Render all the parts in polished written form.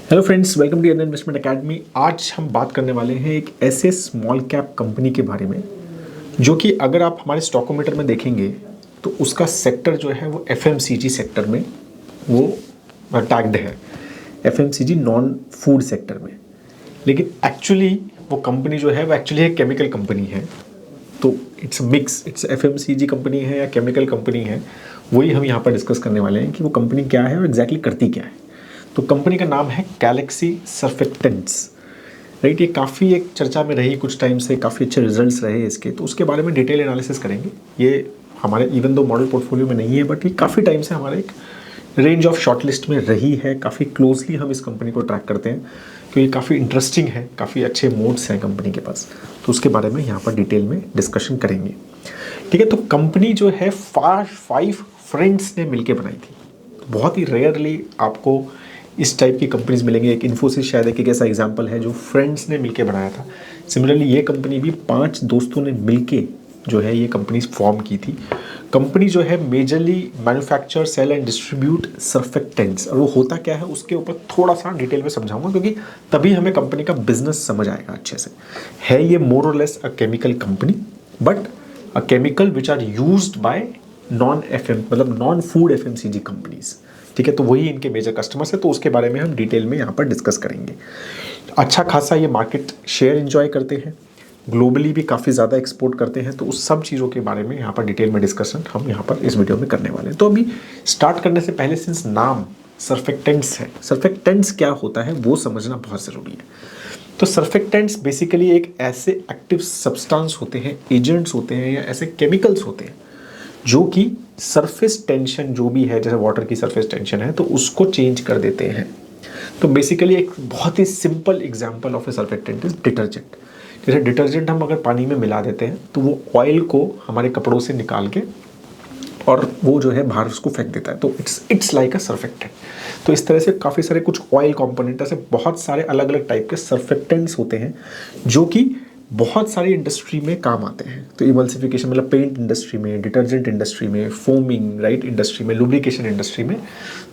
Hello friends, welcome to Indian investment academy. आज हम बात करने वाले हैं एक ऐसे स्मॉल कैप कंपनी के बारे में जो कि अगर आप हमारे स्टॉकोमीटर में देखेंगे तो उसका सेक्टर जो है वो एफएमसीजी सेक्टर में वो टैग्ड है, एफएमसीजी नॉन फूड सेक्टर में। लेकिन एक्चुअली वो कंपनी जो है वो एक्चुअली एक केमिकल कंपनी है। तो it's mix, it's FMCG company है या केमिकल कंपनी है, वही हम यहाँ पर डिस्कस करने वाले हैं कि वो कंपनी क्या है और एग्जैक्टली करती क्या है। तो कंपनी का नाम है गैलेक्सी सर्फेक्टेंट्स, राइट। ये काफ़ी एक चर्चा में रही कुछ टाइम से, काफ़ी अच्छे रिजल्ट्स रहे इसके, तो उसके बारे में डिटेल एनालिसिस करेंगे। ये हमारे इवन दो मॉडल पोर्टफोलियो में नहीं है, बट ये काफ़ी टाइम से हमारे एक रेंज ऑफ शॉर्टलिस्ट में रही है। काफ़ी क्लोजली हम इस कंपनी को ट्रैक करते हैं क्योंकि ये काफ़ी इंटरेस्टिंग है, काफ़ी अच्छे मोड्स हैं कंपनी के पास। तो उसके बारे में यहाँ पर डिटेल में डिस्कशन करेंगे, ठीक है। तो कंपनी जो है 5 फ्रेंड्स ने मिलकर बनाई थी। बहुत ही रेयरली आपको इस टाइप की कंपनीज मिलेंगे। एक इन्फोसिस शायद एक ऐसा एग्जांपल है जो फ्रेंड्स ने मिलके बनाया था। सिमिलरली ये कंपनी भी 5 दोस्तों ने मिलके जो है ये कंपनी फॉर्म की थी। कंपनी जो है majorly manufacture, sell and distribute surfactants. और वो होता क्या है उसके ऊपर थोड़ा सा डिटेल में समझाऊंगा क्योंकि तभी हमें कंपनी का बिजनेस समझ आएगा अच्छे से। है ये मोर और less a chemical company, but a chemical which are used by non FM मतलब नॉन फूड एफएमसीजी कंपनीज, ठीक है। तो वही इनके मेजर कस्टमर्स है, तो उसके बारे में हम डिटेल में यहाँ पर डिस्कस करेंगे। अच्छा खासा ये मार्केट शेयर एंजॉय करते हैं, ग्लोबली भी काफ़ी ज़्यादा एक्सपोर्ट करते हैं। तो उस सब चीज़ों के बारे में यहाँ पर डिटेल में डिस्कशन हम यहाँ पर इस वीडियो में करने वाले हैं। तो अभी स्टार्ट करने से पहले, सिंस नाम सर्फेक्टेंट्स है, सर्फेक्टेंट्स क्या होता है वो समझना बहुत ज़रूरी है। तो सर्फेक्टेंट्स बेसिकली एक ऐसे एक्टिव सब्सटेंस होते हैं, एजेंट्स होते हैं या ऐसे केमिकल्स होते हैं जो कि सरफेस टेंशन जो भी है, जैसे वाटर की सरफेस टेंशन है तो उसको चेंज कर देते हैं। तो बेसिकली एक बहुत ही simple example of a surfactant is detergent. जैसे डिटर्जेंट हम अगर पानी में मिला देते हैं तो वो ऑयल को हमारे कपड़ों से निकाल के और वो जो है बाहर उसको फेंक देता है, तो इट्स लाइक अ सर्फेक्टेंट। तो इस तरह से काफ़ी सारे कुछ ऑयल कंपोनेंट, ऐसे बहुत सारे अलग अलग टाइप के सर्फेक्टेंट्स होते हैं जो कि बहुत सारी इंडस्ट्री में काम आते हैं। तो इमल्सिफिकेशन मतलब पेंट इंडस्ट्री में, डिटर्जेंट इंडस्ट्री में, फोमिंग राइट इंडस्ट्री में, लुब्रिकेशन इंडस्ट्री में,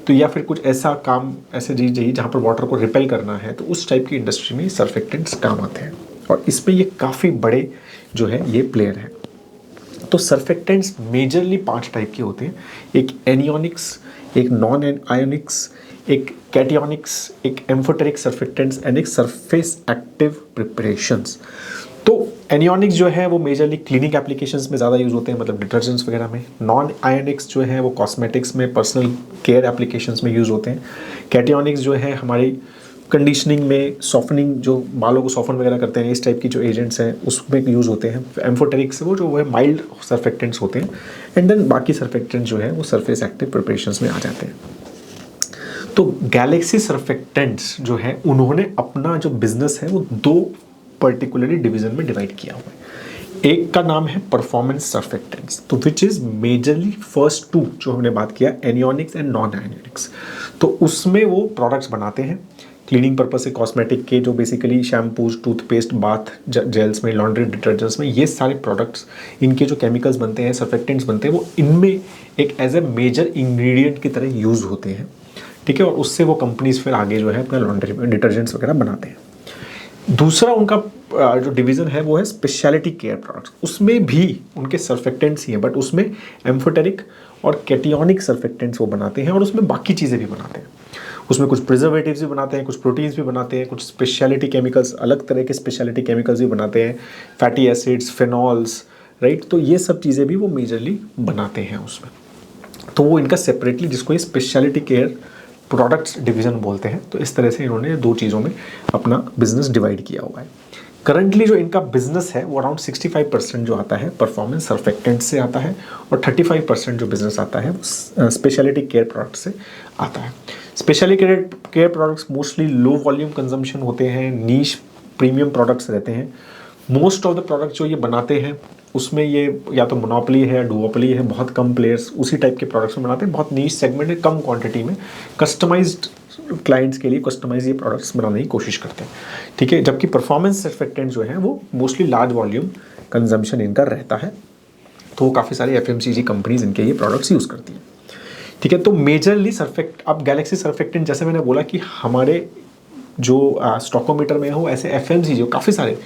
तो या फिर कुछ ऐसा काम, ऐसे चीज़ चाहिए जहाँ पर वाटर को रिपेल करना है, तो उस टाइप की इंडस्ट्री में सर्फेक्टेंट्स काम आते हैं। और इसमें ये काफ़ी बड़े जो है ये प्लेयर हैं। तो सर्फेक्टेंट्स मेजरली 5 टाइप के होते हैं। एक एनियोनिक्स, एक नॉन आयोनिक्स, एक कैटियोनिक्स, एक एम्फोटेरिक सर्फेक्टेंट्स एंड एक सरफेस एक्टिव प्रिपरेशंस। तो एनियोनिक्स जो है वो मेजरली क्लीनिंग एप्लीकेशंस में ज़्यादा यूज़ होते हैं, मतलब डिटर्जेंट्स वगैरह में। नॉन आयोनिक्स जो है वो कॉस्मेटिक्स में, पर्सनल केयर एप्लीकेशंस में यूज़ होते हैं। कैटियोनिक्स जो है हमारी कंडीशनिंग में, सॉफ्टनिंग, जो बालों को सॉफ्टन वगैरह करते हैं, इस टाइप की जो एजेंट्स हैं उसमें यूज़ होते हैं। एम्फोटेरिक्स वो है माइल्ड सर्फेक्टेंट्स होते हैं। एंड देन बाकी सर्फेक्टेंट्स जो है वो सरफेस एक्टिव प्रिपरेशंस में आ जाते हैं। तो गैलेक्सी सर्फेक्टेंट्स जो है उन्होंने अपना जो बिजनेस है वो 2 पर्टिकुलरली डिवीजन में डिवाइड किया हुआ है। एक का नाम है परफॉर्मेंस सर्फेक्टेंट्स, तो विच इज मेजरली फर्स्ट 2 जो हमने बात किया, एनियोनिक्स एंड नॉन एनियोनिक्स। तो उसमें वो प्रोडक्ट्स बनाते हैं क्लीनिंग पर्पज से, कॉस्मेटिक के, जो basically shampoos, toothpaste, bath gels में, लॉन्ड्री डिटर्जेंट्स में, ये सारे प्रोडक्ट्स इनके जो केमिकल्स बनते हैं, सर्फेक्टेंट्स बनते हैं, वो इनमें एक एज ए मेजर इंग्रेडिएंट की तरह यूज होते हैं, ठीक है। और उससे वो कंपनीज फिर आगे जो है अपना लॉन्ड्री डिटर्जेंट्स वगैरह बनाते हैं। दूसरा उनका जो डिवीज़न है वो है स्पेशलिटी केयर प्रोडक्ट्स। उसमें भी उनके सर्फेक्टेंट्स ही हैं, बट उसमें एम्फोटेरिक और कैटियोनिक सर्फेक्टेंट्स वो बनाते हैं और उसमें बाकी चीज़ें भी बनाते हैं। उसमें कुछ प्रिजर्वेटिव्स भी बनाते हैं, कुछ प्रोटीन्स भी बनाते हैं, कुछ स्पेशलिटी केमिकल्स, अलग तरह के स्पेशलिटी केमिकल्स भी बनाते हैं, फैटी एसिड्स, फिनॉल्स, राइट। तो ये सब चीज़ें भी वो मेजरली बनाते हैं उसमें। तो वो इनका सेपरेटली, जिसको ये स्पेशलिटी केयर प्रोडक्ट्स डिवीज़न बोलते हैं, तो इस तरह से इन्होंने 2 चीज़ों में अपना बिजनेस डिवाइड किया हुआ है। करंटली जो इनका बिजनेस है वो अराउंड 65% जो आता है परफॉर्मेंस सर्फेक्टेंट से आता है और 35% जो बिजनेस आता है वो स्पेशलिटी केयर प्रोडक्ट से आता है। Speciality care products mostly low volume consumption होते हैं, नीश प्रीमियम प्रोडक्ट्स रहते हैं। मोस्ट ऑफ द प्रोडक्ट जो ये बनाते हैं उसमें ये या तो मोनोपोली है या डुओपोली है, बहुत कम प्लेयर्स उसी टाइप के प्रोडक्ट्स में बनाते हैं, बहुत नीश सेगमेंट है, कम क्वांटिटी में, कस्टमाइज्ड क्लाइंट्स के लिए कस्टमाइज ये प्रोडक्ट्स बनाने की कोशिश करते हैं, ठीक है। जबकि परफॉर्मेंस सर्फेक्टेंट जो है वो मोस्टली लार्ज वॉल्यूम कंजम्पशन इनका रहता है, तो वो काफ़ी सारी एफएमसीजी कंपनीज इनके ये प्रोडक्ट्स यूज़ करती हैं, ठीक है। तो मेजरली अब गैलेक्सी सर्फेक्टेंट, जैसे मैंने बोला कि हमारे जो स्टॉकोमीटर में हो, ऐसे एफएमसीजी जो काफ़ी सारे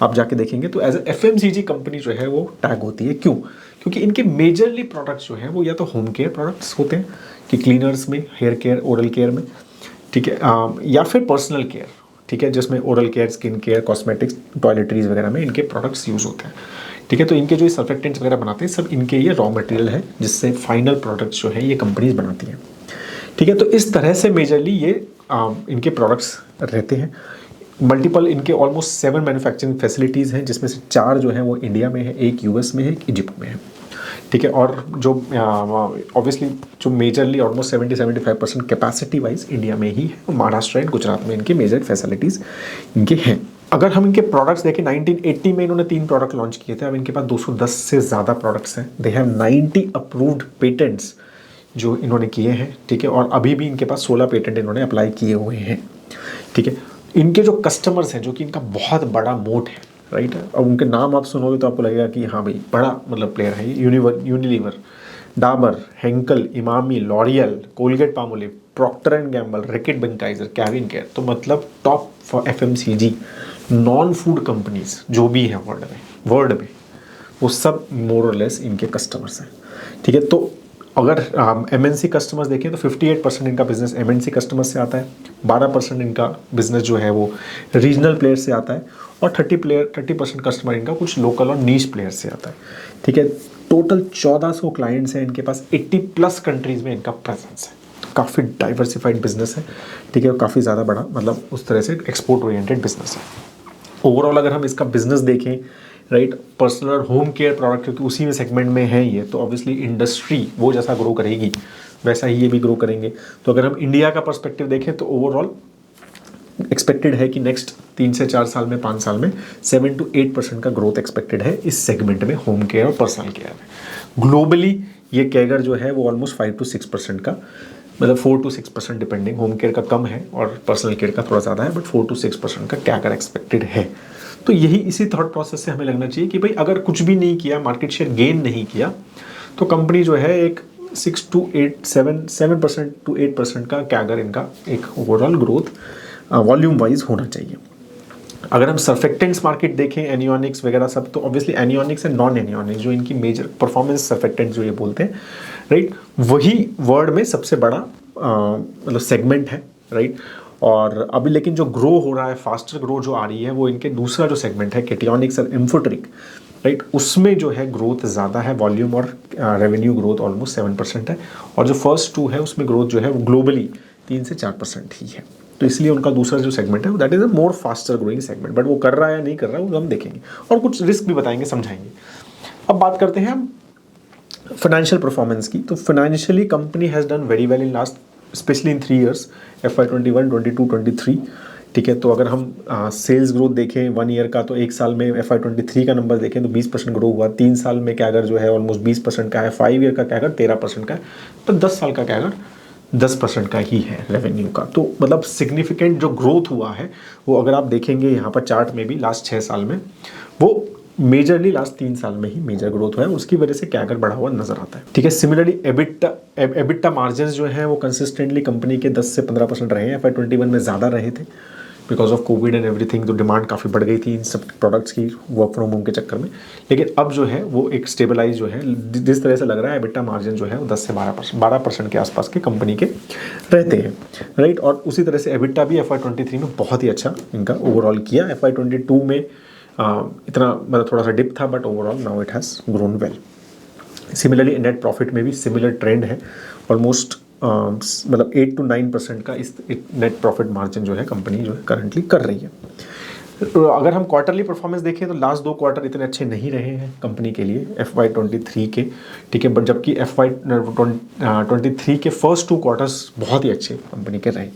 आप जाके देखेंगे तो एज ए एफएमसीजी कंपनी जो है वो टैग होती है। क्यों? क्योंकि इनके मेजरली प्रोडक्ट्स जो हैं वो या तो होम केयर प्रोडक्ट्स होते हैं कि क्लीनर्स में, हेयर केयर, ओरल केयर में, ठीक है, या फिर पर्सनल केयर, ठीक है, जिसमें oral care, skin care, cosmetics, toiletries वगैरह में इनके प्रोडक्ट्स यूज़ होते हैं, ठीक है। तो इनके जो सर्फेक्टेंट्स वगैरह बनाते हैं सब इनके ये रॉ मटेरियल है जिससे फाइनल प्रोडक्ट्स जो है ये कंपनीज बनाती हैं, ठीक है। तो इस तरह से मेजरली ये इनके प्रोडक्ट्स रहते हैं। मल्टीपल इनके ऑलमोस्ट 7 मैन्युफैक्चरिंग फैसिलिटीज़ हैं, जिसमें से 4 जो हैं वो इंडिया में है, 1 यूएस में है, 1 इजिप्ट में है, ठीक है। और जो ऑब्वियसली जो majorly almost 70-75% capacity wise India में ही है, महाराष्ट्र एंड गुजरात में इनके मेजर फैसिलिटीज़ इनके हैं। अगर हम इनके प्रोडक्ट्स देखें, 1980 में इन्होंने 3 प्रोडक्ट लॉन्च किए थे, अब इनके पास 210 से ज़्यादा प्रोडक्ट्स हैं। दे हैव 90 अप्रूव्ड पेटेंट्स जो इन्होंने किए हैं, ठीक है। और अभी भी इनके पास 16 पेटेंट इन्होंने अप्लाई किए हुए हैं, ठीक है। इनके जो कस्टमर्स हैं, जो कि इनका बहुत बड़ा मोट है, राइट। अब उनके नाम आप सुनोगे तो आपको लगेगा कि हाँ भाई बड़ा मतलब प्लेयर है ये। Unilever, Dabur, Henkel, Emami, L'Oreal, Colgate Palmolive, Procter and Gamble, Reckitt Benckiser, CavinKare, तो मतलब top four FMCG non food companies जो भी है वर्ल्ड में वो सब मोर और लेस इनके कस्टमर्स हैं, ठीक है। तो अगर एमएनसी कस्टमर्स देखें तो 58% इनका बिजनेस एमएनसी कस्टमर्स से आता है, 12% इनका बिजनेस जो है वो रीजनल प्लेयर से आता है, और 30% कस्टमर इनका कुछ लोकल और नीश प्लेयर से आता है, ठीक है। टोटल 1400 क्लाइंट्स हैं इनके पास, 80+ कंट्रीज में इनका प्रेजेंस है। काफ़ी डाइवर्सिफाइड बिजनेस है, ठीक है, और काफ़ी ज़्यादा बड़ा मतलब उस तरह से एक्सपोर्ट ओरिएंटेड बिजनेस है। ओवरऑल अगर हम इसका बिजनेस देखें, राइट, पर्सनल और होम केयर प्रोडक्ट क्योंकि उसी में सेगमेंट में है ये, तो ऑब्वियसली इंडस्ट्री वो जैसा ग्रो करेगी वैसा ही ये भी ग्रो करेंगे। तो अगर हम इंडिया का पर्सपेक्टिव देखें तो ओवरऑल एक्सपेक्टेड है कि नेक्स्ट 3 से 4 साल में, 5 साल में 7 to 8% का ग्रोथ एक्सपेक्टेड है इस सेगमेंट में, होम केयर और पर्सनल केयर में। ग्लोबली ये कैगर जो है वो ऑलमोस्ट 5 to 6% का, मतलब 4 to 6% डिपेंडिंग, होम केयर का कम है और पर्सनल केयर का थोड़ा ज़्यादा है, बट 4 to 6% का कैगर एक्सपेक्टेड है। तो यही इसी थॉट प्रोसेस से हमें लगना चाहिए कि भाई अगर कुछ भी नहीं किया, मार्केट शेयर गेन नहीं किया, तो कंपनी जो है एक 7% to 8% का कैगर इनका एक ओवरऑल ग्रोथ वॉल्यूम वाइज होना चाहिए। अगर हम सर्फेक्टेंट्स मार्केट देखें, एनियॉनिक्स वगैरह सब, तो ऑब्वियसली एनियॉनिक्स एंड नॉन एनियॉनिक्स जो इनकी मेजर परफॉर्मेंस सर्फेक्टेंट्स जो ये बोलते हैं, राइट, वही वर्ल्ड में सबसे बड़ा मतलब सेगमेंट है, राइट। और अभी लेकिन जो ग्रो हो रहा है, फास्टर ग्रो जो आ रही है, वो इनके दूसरा जो सेगमेंट है केटियॉनिक्स और इन्फोट्रिक, राइट, उसमें जो है ग्रोथ ज़्यादा है, वॉल्यूम और रेवेन्यू ग्रोथ ऑलमोस्ट 7% है, और जो फर्स्ट 2 है उसमें ग्रोथ जो है वो ग्लोबली 3 से 4% ही है। तो इसलिए उनका दूसरा जो सेगमेंट है that is a more faster growing segment, but वो कर रहा है या नहीं कर रहा है वो हम देखेंगे और कुछ रिस्क भी बताएंगे, समझाएंगे। अब बात करते हैं हम फाइनेंशियल परफॉर्मेंस की। तो financially company has done very well in last, specially in 3 years, FY21, 22, 23, ठीक है। तो अगर हम सेल्स ग्रोथ देखें 1 year का, तो 1 साल में FY23 का नंबर देखें तो 20% ग्रो हुआ, 3 साल में कैगर जो है ऑलमोस्ट 20% का है, 5 year का कैगर 13% का है, तो 10 साल का कैगर 10% का ही है रेवेन्यू का। तो मतलब सिग्निफिकेंट जो ग्रोथ हुआ है वो अगर आप देखेंगे यहाँ पर चार्ट में भी लास्ट 6 साल में, वो मेजरली लास्ट 3 साल में ही मेजर ग्रोथ हुआ है, उसकी वजह से कैगर बढ़ा हुआ नजर आता है, ठीक है। सिमिलरली एबिटा मार्जिन जो है वो कंसिस्टेंटली कंपनी के 10 से 15% रहे हैं, FY21 में ज़्यादा रहे थे because of Covid and everything, तो डिमांड काफ़ी बढ़ गई थी इन सब प्रोडक्ट्स की वर्क फ्रॉम होम के चक्कर में। लेकिन अब जो है वो एक स्टेबलाइज जो है, जिस तरह से लग रहा है एबिटा मार्जिन जो है वो 10 से 12% के आसपास के कंपनी के रहते हैं, राइट। और उसी तरह से एबिटा भी FY23 में बहुत ही अच्छा इनका ओवरऑल किया। FY22 में इतना मतलब थोड़ा सा डिप था, but overall now it has grown well. Similarly net profit में भी सिमिलर ट्रेंड है, ऑलमोस्ट मतलब 8 to 9% का इस नेट प्रॉफिट मार्जिन जो है कंपनी जो है करंटली कर रही है। अगर हम क्वार्टरली परफॉर्मेंस देखें तो लास्ट 2 क्वार्टर इतने अच्छे नहीं रहे हैं कंपनी के लिए FY23 के, ठीक है, बट जबकि FY23 के फर्स्ट 2 क्वार्टर्स बहुत ही अच्छे कंपनी के रहे,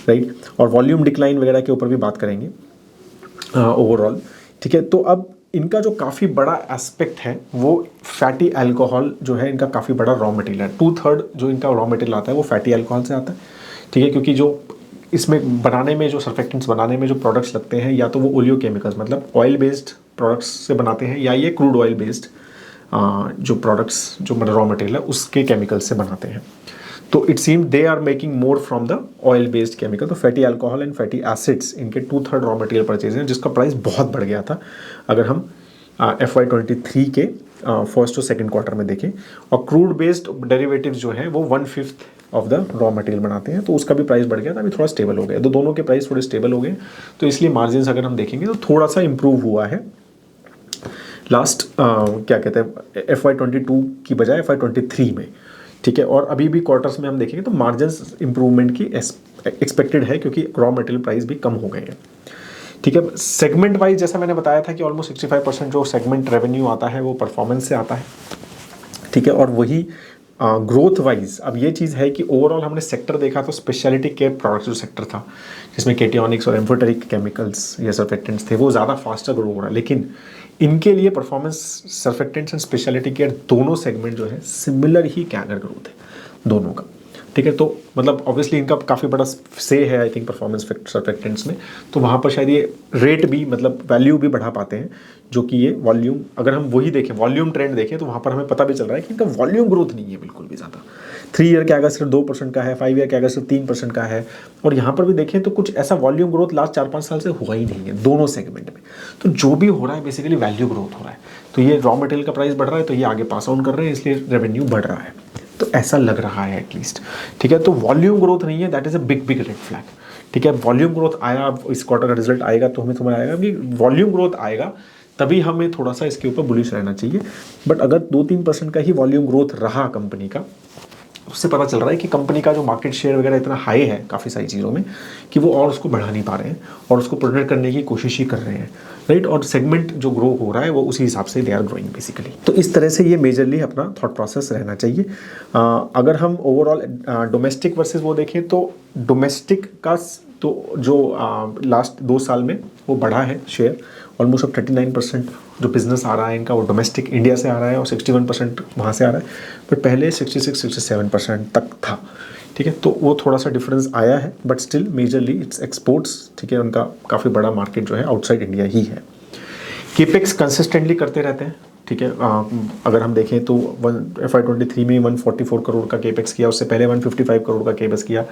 राइट। और वॉल्यूम डिक्लाइन वगैरह के ऊपर भी बात करेंगे ओवरऑल, ठीक है। तो अब इनका जो काफ़ी बड़ा एस्पेक्ट है वो फैटी अल्कोहल जो है इनका काफ़ी बड़ा रॉ मटेरियल है। 2/3 जो इनका रॉ मटेरियल आता है वो फैटी अल्कोहल से आता है, ठीक है, क्योंकि जो इसमें बनाने में जो सर्फेक्टेंट्स बनाने में जो प्रोडक्ट्स लगते हैं, या तो वो ओलियो केमिकल्स मतलब ऑयल बेस्ड प्रोडक्ट्स से बनाते हैं, या ये क्रूड ऑयल बेस्ड जो प्रोडक्ट्स जो रॉ मटेरियल है उसके केमिकल्स से बनाते हैं। तो it seem they are making more from the oil based chemical. तो fatty alcohol and fatty acids इनके 2/3 रॉ मटेरियल परचेज हैं, जिसका प्राइस बहुत बढ़ गया था अगर हम FY23 के फर्स्ट और सेकंड क्वार्टर में देखें। और क्रूड बेस्ड डेरिवेटिव्स जो हैं वो 1/5 ऑफ द रॉ मटेरियल बनाते हैं, तो उसका भी प्राइस बढ़ गया था, अभी थोड़ा स्टेबल हो गया। तो दोनों के प्राइस थोड़े स्टेबल हो गए, तो इसलिए मार्जिन अगर हम देखेंगे तो थोड़ा सा इंप्रूव हुआ है लास्ट क्या कहते हैं FY22 की बजाय FY23 में, ठीक है। और अभी भी क्वार्टर्स में हम देखेंगे तो मार्जिन इंप्रूवमेंट की एक्सपेक्टेड है, क्योंकि रॉ मटेरियल प्राइस भी कम हो गए हैं, ठीक है। सेगमेंट वाइज जैसा मैंने बताया था कि ऑलमोस्ट 65% जो सेगमेंट रेवेन्यू आता है वो परफॉर्मेंस से आता है, ठीक है। और वही ग्रोथ वाइज अब ये चीज़ है कि ओवरऑल हमने सेक्टर देखा तो स्पेशलिटी केयर प्रोडक्ट्स जो सेक्टर था, जिसमें केटियोनिक्स और एम्फोटेरिक केमिकल्स या सर्फेक्टेंट्स थे, वो ज़्यादा फास्टर ग्रो हो रहा है। लेकिन इनके लिए performance surfactants and speciality care दोनों सेगमेंट जो है सिमिलर ही कैगर ग्रोथ है दोनों का, ठीक है। तो मतलब ऑब्वियसली इनका काफ़ी बड़ा से है आई थिंक परफॉर्मेंस सर्फेक्टेंट्स में, तो वहाँ पर शायद ये रेट भी मतलब वैल्यू भी बढ़ा पाते हैं, जो कि ये वॉल्यूम अगर हम वही देखें वॉल्यूम ट्रेंड देखें तो वहाँ पर हमें पता भी चल रहा है कि इनका वॉल्यूम ग्रोथ नहीं है बिल्कुल भी ज़्यादा। 3 ईयर के अगर सिर्फ 2% का है, 5 ईयर के अगर सिर्फ 3% का है, और यहाँ पर भी देखें तो कुछ ऐसा वॉल्यूम ग्रोथ लास्ट 4-5 साल से हुआ ही नहीं है दोनों सेगमेंट में। तो जो भी हो रहा है बेसिकली वैल्यू ग्रोथ हो रहा है, तो ये रॉ मटेरियल का प्राइस बढ़ रहा है तो ये आगे पास ऑन कर रहे हैं, इसलिए रेवेन्यू बढ़ रहा है, तो ऐसा लग रहा है एटलीस्ट, ठीक है। तो वॉल्यूम ग्रोथ नहीं है, that is a big red flag, ठीक है। वॉल्यूम ग्रोथ आया, अब इस क्वार्टर का रिजल्ट आएगा तो हमें समझ आएगा कि वॉल्यूम ग्रोथ आएगा, तभी हमें थोड़ा सा इसके ऊपर बुलिश रहना चाहिए। बट अगर 2-3% का ही वॉल्यूम ग्रोथ रहा कंपनी का, उससे पता चल रहा है कि कंपनी का जो मार्केट शेयर वगैरह इतना हाई है काफ़ी सारी चीज़ों में कि वो और उसको बढ़ा नहीं पा रहे हैं और उसको प्रोटेक्ट करने की कोशिश ही कर रहे हैं, राइट। और सेगमेंट जो ग्रो हो रहा है वो उसी हिसाब से दे आर ग्रोइंग बेसिकली। तो इस तरह से ये मेजरली अपना थॉट प्रोसेस रहना चाहिए। अगर हम ओवरऑल डोमेस्टिक वर्सेस वो देखें तो डोमेस्टिक का तो जो लास्ट 2 साल में वो बढ़ा है शेयर, ऑलमोस्ट अब 39% जो बिज़नेस आ रहा है इनका वो डोमेस्टिक इंडिया से आ रहा है और 61% वहाँ से आ रहा है, बट पहले 66-67% तक था, ठीक है। तो वो थोड़ा सा डिफरेंस आया है, but still majorly it's exports, ठीक है। उनका काफ़ी बड़ा मार्केट जो है आउटसाइड इंडिया ही है। केपेक्स कंसिस्टेंटली करते रहते हैं, ठीक है। अगर हम देखें तो FY23 में 144 करोड़ का केपेक्स किया, उससे पहले 155 करोड़ का केपेक्स किया,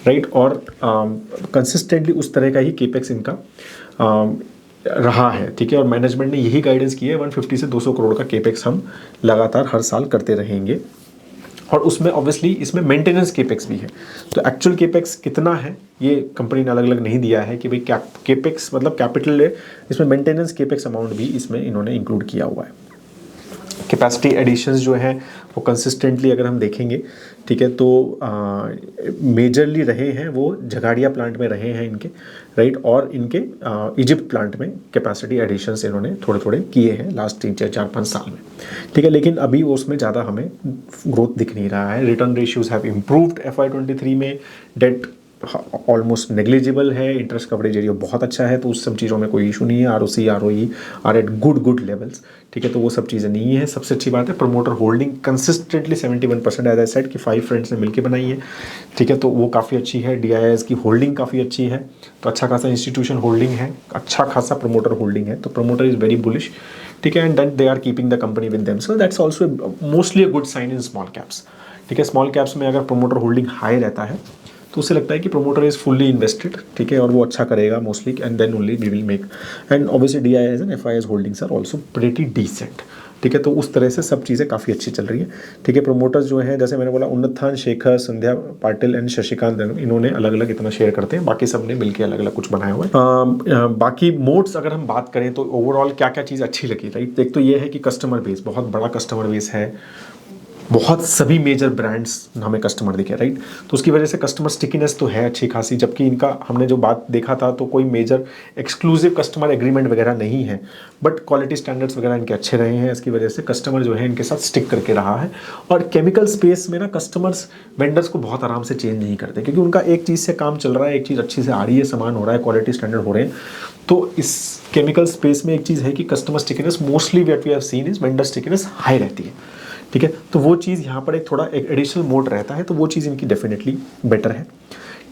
राइट। और कंसिस्टेंटली उस तरह का ही केपेक्स इनका रहा है, ठीक है। और मैनेजमेंट ने यही गाइडेंस की है 150 से 200 करोड़ का केपेक्स हम लगातार हर साल करते रहेंगे। और उसमें ऑब्वियसली इसमें मेंटेनेंस केपेक्स भी है, तो एक्चुअल केपेक्स कितना है ये कंपनी ने अलग अलग नहीं दिया है कि भाई क्या केपेक्स मतलब कैपिटल है, इसमें मेंटेनेंस केपेक्स अमाउंट भी इसमें इन्होंने इंक्लूड किया हुआ है। कैपेसिटी एडिशंस जो है वो कंसिस्टेंटली अगर हम देखेंगे, ठीक है, तो मेजरली रहे हैं वो झगाड़िया प्लांट में रहे हैं इनके, राइट। और इनके इजिप्ट प्लांट में कैपेसिटी एडिशंस इन्होंने थोड़े थोड़े किए हैं लास्ट 3-4-5 साल में, ठीक है। लेकिन अभी उसमें ज़्यादा हमें ग्रोथ दिख नहीं रहा है। Return ratios have improved FY23 में, डेट ऑलमोस्ट नेग्लिजिबल है, इंटरेस्ट कवरेज एरिया बहुत अच्छा है, तो उस सब चीज़ों में कोई इशू नहीं है। ROC ROE are at good levels, ठीक है। तो वो सब चीज़ें नहीं है। सबसे अच्छी बात है promoter holding consistently 71% as I said कि 5 फ्रेंड्स ने मिलकर बनाई है, ठीक है। तो वो काफ़ी अच्छी है। DIIs की होल्डिंग काफ़ी अच्छी है, तो अच्छा खासा इंस्टीट्यूशन होल्डिंग है, अच्छा खासा प्रमोटर होल्डिंग है, तो प्रमोटर इज़ वेरी बुलिश, ठीक है। And then they are keeping the company with them, so that's also mostly a good sign in small caps, ठीक है। स्मॉल कैप्स में अगर प्रमोटर होल्डिंग हाई रहता है तो उससे लगता है कि प्रोमोटर इज़ फुल्ली इन्वेस्टेड, ठीक है, और वो अच्छा करेगा mostly, and then only we will make. And obviously DIIs and FIIs holdings are also pretty decent, ठीक है। तो उस तरह से सब चीज़ें काफ़ी अच्छी चल रही है, ठीक है। प्रोमोटर्स जो हैं जैसे मैंने बोला उन्नतथान, शेखर, संध्या पाटिल एंड शशिकांत, इन्होंने अलग अलग इतना शेयर करते हैं, बाकी सब ने मिलकर अलग अलग कुछ बनाया हुआ है। बाकी मोड्स अगर हम बात करें तो ओवरऑल क्या क्या चीज़ अच्छी लगी, राइट। एक तो ये है कि कस्टमर बेस, बहुत बड़ा कस्टमर बेस है, बहुत सभी मेजर ब्रांड्स हमें कस्टमर दिखे, राइट। तो उसकी वजह से कस्टमर स्टिकीनेस तो है अच्छी खासी, जबकि इनका हमने जो बात देखा था तो कोई मेजर एक्सक्लूसिव कस्टमर एग्रीमेंट वगैरह नहीं है, बट क्वालिटी स्टैंडर्ड्स वगैरह इनके अच्छे रहे हैं, इसकी वजह से कस्टमर जो है इनके साथ स्टिक करके रहा है। और केमिकल स्पेस में ना कस्टमर्स वेंडर्स को बहुत आराम से चेंज नहीं करते, क्योंकि उनका एक चीज़ से काम चल रहा है, एक चीज़ अच्छी से आ रही है, सामान हो रहा है, क्वालिटी स्टैंडर्ड हो रहे हैं। तो इस केमिकल स्पेस में एक चीज़ है कि customer stickiness mostly what we have seen is vendor stickiness high रहती है, ठीक है। तो वो चीज़ यहाँ पर एक थोड़ा एक एडिशनल मोड रहता है, तो वो चीज़ इनकी डेफिनेटली बेटर है,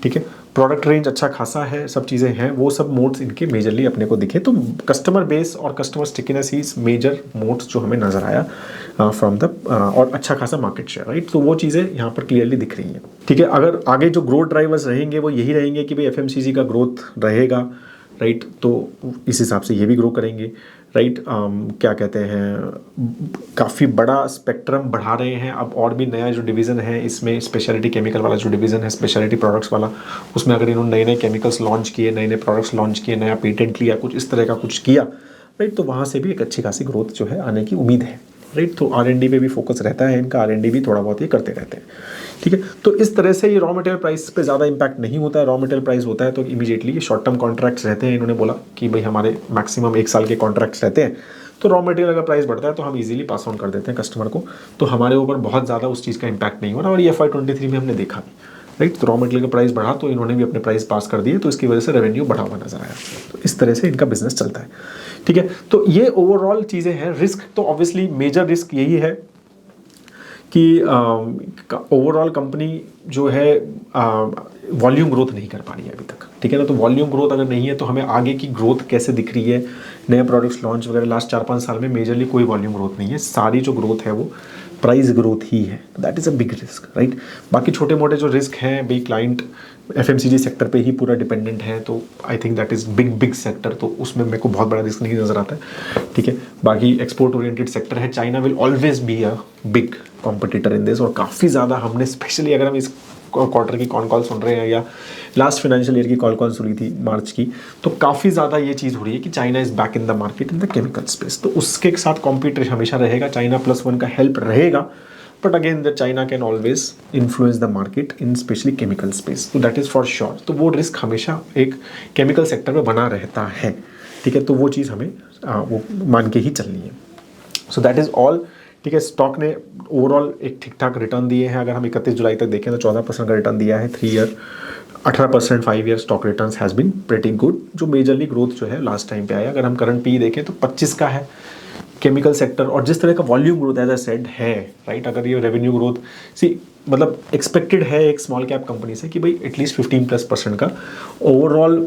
ठीक है, प्रोडक्ट रेंज अच्छा खासा है, सब चीज़ें हैं, वो सब मोड्स इनके मेजरली अपने को दिखे। तो कस्टमर बेस और कस्टमर स्टिकीनेस ही मेजर मोड्स जो हमें नज़र आया फ्रॉम द और अच्छा खासा मार्केट शेयर, राइट। तो वो चीज़ें यहाँ पर क्लियरली दिख रही हैं, ठीक है। अगर आगे जो ग्रोथ ड्राइवर्स रहेंगे वो यही रहेंगे कि भाई एफएमसीजी का ग्रोथ रहेगा, राइट। तो इस हिसाब से ये भी ग्रो करेंगे, राइट। क्या कहते हैं, काफ़ी बड़ा स्पेक्ट्रम बढ़ा रहे हैं अब, और भी नया जो डिवीज़न है इसमें स्पेशलिटी केमिकल वाला जो डिवीज़न है, स्पेशलिटी प्रोडक्ट्स वाला, उसमें अगर इन्होंने नए नए केमिकल्स लॉन्च किए, नए नए प्रोडक्ट्स लॉन्च किए, नया पेटेंट लिया, कुछ इस तरह का कुछ किया, राइट, तो वहाँ से भी एक अच्छी खासी ग्रोथ जो है आने की उम्मीद है, राइट। तो R&D पे भी फोकस रहता है इनका, R&D भी थोड़ा बहुत ही करते रहते हैं, ठीक है। तो इस तरह से ये रॉ मटेरियल प्राइस पे ज़्यादा इंपैक्ट नहीं होता है। रॉ मटेरियल प्राइस होता है तो इमीडिएटली ये शॉर्ट टर्म कॉन्ट्रैक्ट्स रहते हैं। इन्होंने बोला कि भाई हमारे मैक्सिमम 1 साल के कॉन्ट्रैक्ट्स रहते हैं, तो रॉ मटेरियल अगर प्राइस बढ़ता है तो हम इजीली पास ऑन कर देते हैं कस्टमर को, तो हमारे ऊपर बहुत ज़्यादा उस चीज़ का इंपैक्ट नहीं हो रहा। और ये FY23 में हमने देखा भी, राइट। तो रॉ मटेरियल का प्राइस बढ़ा तो इन्होंने भी अपने प्राइस पास कर दिए, तो इसकी वजह से रेवेन्यू बढ़ा हुआ नजर आया। तो इस तरह से इनका बिजनेस चलता है, ठीक है। तो ये ओवरऑल चीज़ें हैं। रिस्क तो ऑब्वियसली मेजर रिस्क यही है कि ओवरऑल कंपनी जो है वॉल्यूम ग्रोथ नहीं कर पा रही है अभी तक, ठीक है ना। तो वॉल्यूम ग्रोथ अगर नहीं है तो हमें आगे की ग्रोथ कैसे दिख रही है, नए प्रोडक्ट्स लॉन्च वगैरह, लास्ट 4-5 साल में मेजरली कोई वॉल्यूम ग्रोथ नहीं है, सारी जो ग्रोथ है वो प्राइस ग्रोथ ही है। That is a big risk, right. बाकी छोटे मोटे जो रिस्क हैं भाई, क्लाइंट FMCG सेक्टर पे ही पूरा डिपेंडेंट है, तो I think that is big sector, तो उसमें मेरे को बहुत बड़ा रिस्क नहीं नज़र आता है, ठीक है। बाकी एक्सपोर्ट ओरिएंटेड सेक्टर है, China will always be a big competitor in this. और काफ़ी ज़्यादा हमने स्पेशली अगर हम इस क्वार्टर की कॉल सुन रहे हैं या लास्ट फाइनेंशियल ईयर की कॉल सुनी थी मार्च की, तो काफ़ी ज़्यादा ये चीज़ हो रही है कि China is back in the market in the chemical space. तो उसके साथ कॉम्पिटिशन हमेशा रहेगा, चाइना +1 का हेल्प रहेगा, but again the China can always influence the market in specially chemical space, तो दैट इज़ फॉर श्योर। तो वो रिस्क हमेशा एक केमिकल सेक्टर में बना रहता है, ठीक है। तो वो चीज़ हमें वो मान के ही चलनी है। सो दैट इज़ ऑल, ठीक है। स्टॉक ने ओवरऑल एक ठीक ठाक रिटर्न दिए हैं। अगर हम 31 जुलाई तक देखें तो 14% का रिटर्न दिया है 3 year, 18% 5 year stock return has been pretty good, जो मेजरली ग्रोथ जो है लास्ट टाइम पे आया। अगर हम करंट पी देखें तो 25 का है केमिकल सेक्टर, और जिस तरह का volume growth as I said है, राइट। अगर ये रेवेन्यू ग्रोथ मतलब एक्सपेक्टेड है एक स्मॉल कैप कंपनी से कि भाई एटलीस्ट 15+% का ओवरऑल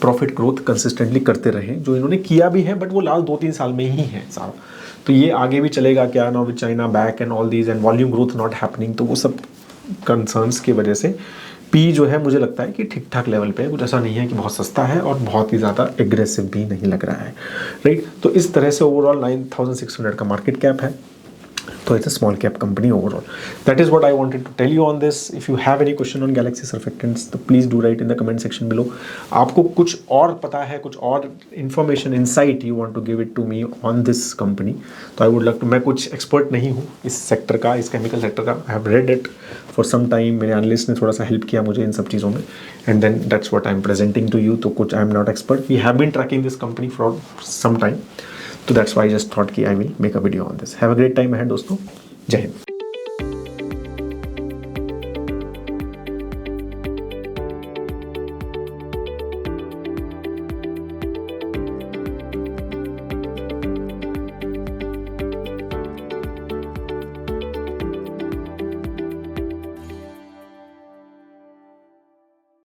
प्रॉफिट ग्रोथ कंसिस्टेंटली करते रहे, जो इन्होंने किया भी है, बट वो लास्ट 2-3 साल में ही है सारा। तो ये आगे भी चलेगा क्या, now with China back and all these and volume growth not happening, तो वो सब कंसर्न्स की वजह से पी जो है मुझे लगता है कि ठीक ठाक लेवल पे है। कुछ ऐसा नहीं है कि बहुत सस्ता है और बहुत ही ज़्यादा एग्रेसिव भी नहीं लग रहा है, राइट। तो इस तरह से ओवरऑल 9600 का मार्केट कैप है, तो it's a small cap company overall. That is what I wanted to tell you on this. If you have any question on Galaxy Surfactants तो please do write in the comment section below. आपको कुछ और पता है, कुछ और information insight you want to give it to me on this company, तो I would like to. मैं कुछ एक्सपर्ट नहीं हूँ इस सेक्टर का, इस केमिकल सेक्टर का। I have read it for some time, मेरे एनालिस्ट ने थोड़ा सा हेल्प किया मुझे इन सब चीज़ों में, and then that's what I am presenting to you. तो कुछ I am not expert, we have been tracking this company for some time, तो that's why I just thought कि I will make a video on this. Have a great time ahead दोस्तों, जय हिंद।